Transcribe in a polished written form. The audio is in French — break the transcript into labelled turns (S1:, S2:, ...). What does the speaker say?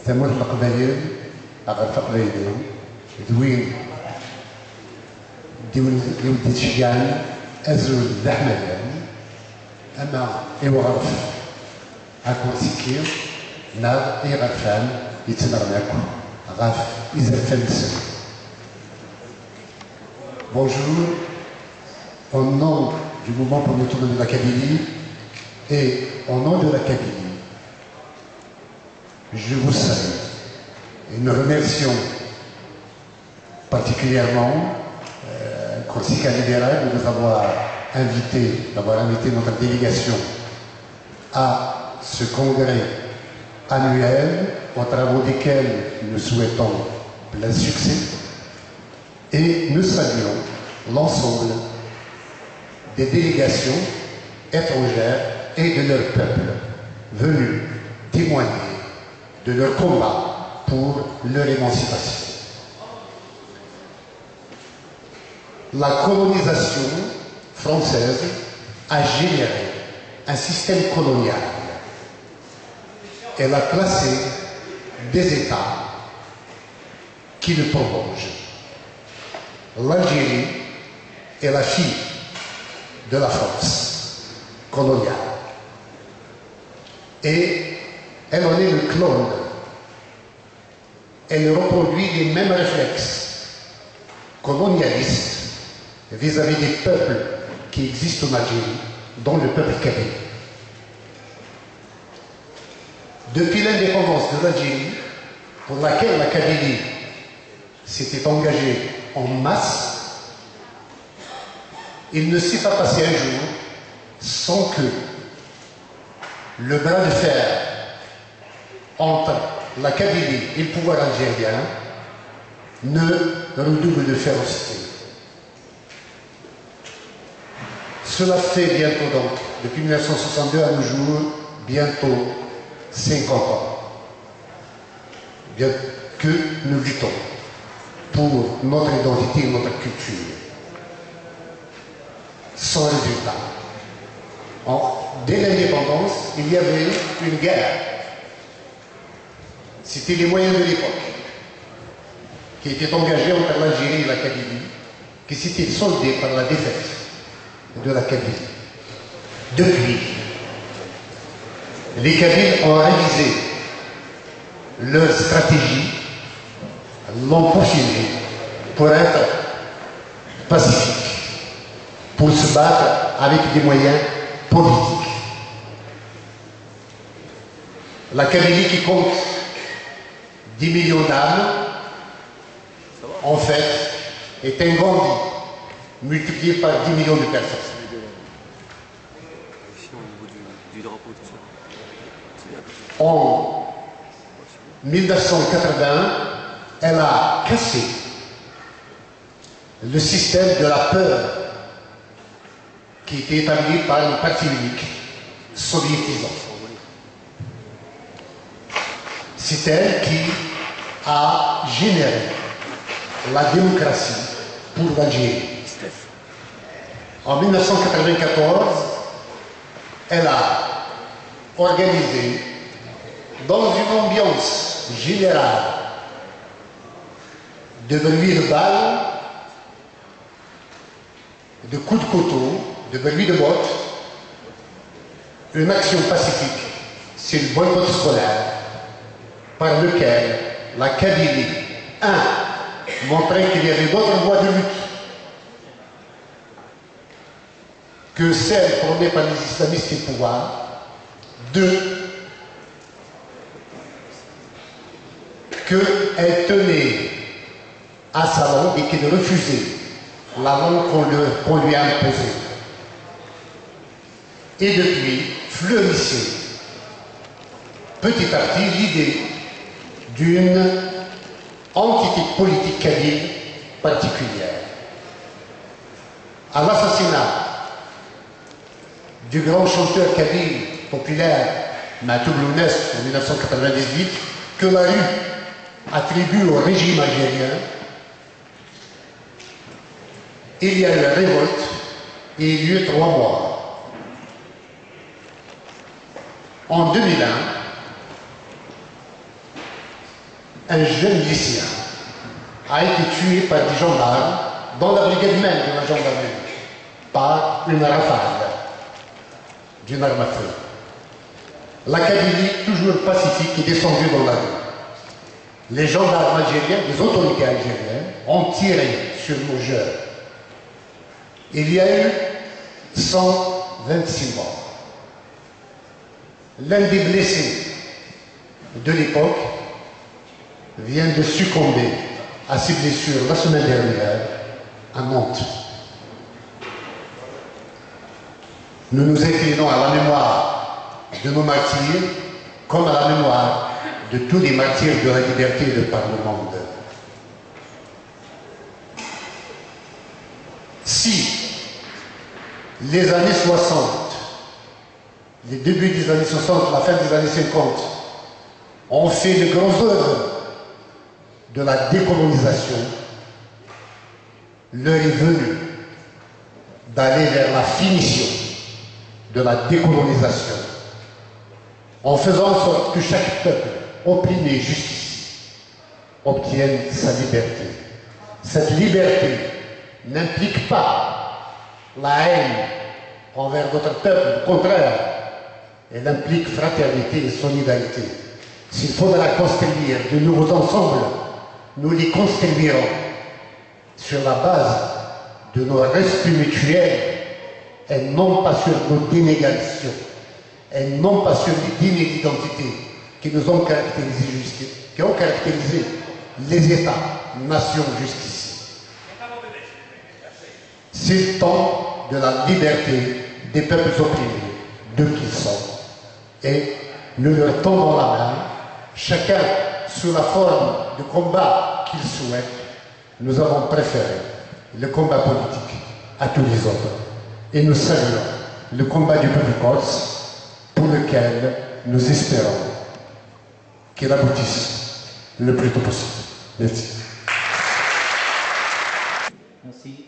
S1: ثمود القبائل أغرف قبائلهم ذوين ديون الشيان أزول الحملان أما إيوغرف أكون سكير نار إيغرفان يتنرناكو غاف إزرفان السنة. Bonjour, au nom du mouvement pour l'autonomie de la Kabylie et au nom de la Kabylie, je vous salue et nous remercions particulièrement Corsica Libérale de nous avoir d'avoir invité notre délégation à ce congrès annuel aux travaux desquels nous souhaitons plein succès et nous saluons l'ensemble des délégations étrangères et de leur peuple venus témoigner de leur combat pour leur émancipation. La colonisation française a généré un système colonial. Elle a placé des États qui le prolongent. L'Algérie est la fille de la France coloniale. Et elle en est le clone. Elle reproduit les mêmes réflexes colonialistes vis-à-vis des peuples qui existent en Algérie, dont le peuple kabyle. Depuis l'indépendance de l'Algérie, pour laquelle la Kabylie s'était engagée en masse, il ne s'est pas passé un jour sans que le bras de fer entre la Kabylie et le pouvoir algérien ne redouble de férocité. Cela fait bientôt donc, depuis 1962 à nos jours, bientôt 50 ans, bien que nous luttons pour notre identité et notre culture. Sans résultat. Dès l'indépendance, il y avait une guerre. C'était les moyens de l'époque qui étaient engagés entre l'Algérie et la Kabylie, qui s'étaient soldés par la défaite de la Kabylie. Depuis, les Kabyles ont révisé leur stratégie, l'ont peaufinée pour être pacifique, pour se battre avec des moyens politiques. La Kabylie qui compte 10 millions d'âmes, en fait, est un Gandhi multiplié par 10 millions de personnes. En 1980, elle a cassé le système de la peur qui était établi par le parti unique soviétisant. C'est elle qui a généré la démocratie pour l'Algérie. En 1994, elle a organisé, dans une ambiance générale de bruit de balles, de coups de couteau, de bruit de bottes, une action pacifique, c'est le boycott scolaire, par lequel la Kabylie, montrait qu'il y avait d'autres voies de lutte que celles prônées par les islamistes au pouvoir. 2, qu'elle tenait à sa langue et qu'elle refusait la langue qu'on lui a imposée. Et depuis, fleurissait petit à petit l'idée d'une entité politique kabyle particulière. À l'assassinat du grand chanteur kabyle populaire Matoub Lounès en 1998, que la rue attribue au régime algérien, il y a eu la révolte et il y a eu 3 morts. En 2001, un jeune lycéen a été tué par des gendarmes dans la brigade même de la gendarmerie, par une rafale d'une arme à feu. La Kabylie, toujours pacifique, est descendue dans la rue. Les gendarmes algériens, les autorités algériennes, ont tiré sur nos jeunes. Il y a eu 126 morts. L'un des blessés de l'époque vient de succomber à ses blessures la semaine dernière à Nantes. Nous nous inclinons à la mémoire de nos martyrs comme à la mémoire de tous les martyrs de la liberté de par le monde. Si les années 60, les débuts des années 60, la fin des années 50, ont fait le grand œuvre de la décolonisation, l'heure est venue d'aller vers la finition de la décolonisation, en faisant en sorte que chaque peuple opprimé jusqu'ici obtienne sa liberté. Cette liberté n'implique pas la haine envers d'autres peuples, au contraire, elle implique fraternité et solidarité. S'il faudra construire de nouveaux ensembles, nous les construirons sur la base de nos respects mutuels et non pas sur nos dénégations, et non pas sur les dîners d'identité qui nous ont caractérisés qui ont caractérisé les États-nations jusqu'ici. C'est le temps de la liberté des peuples opprimés, d'eux qu'ils sont. Et nous leur tendons la main, chacun sous la forme de combat qu'il souhaite. Nous avons préféré le combat politique à tous les autres. Et nous saluons le combat du peuple corse pour lequel nous espérons qu'il aboutisse le plus tôt possible. Merci.
S2: Merci.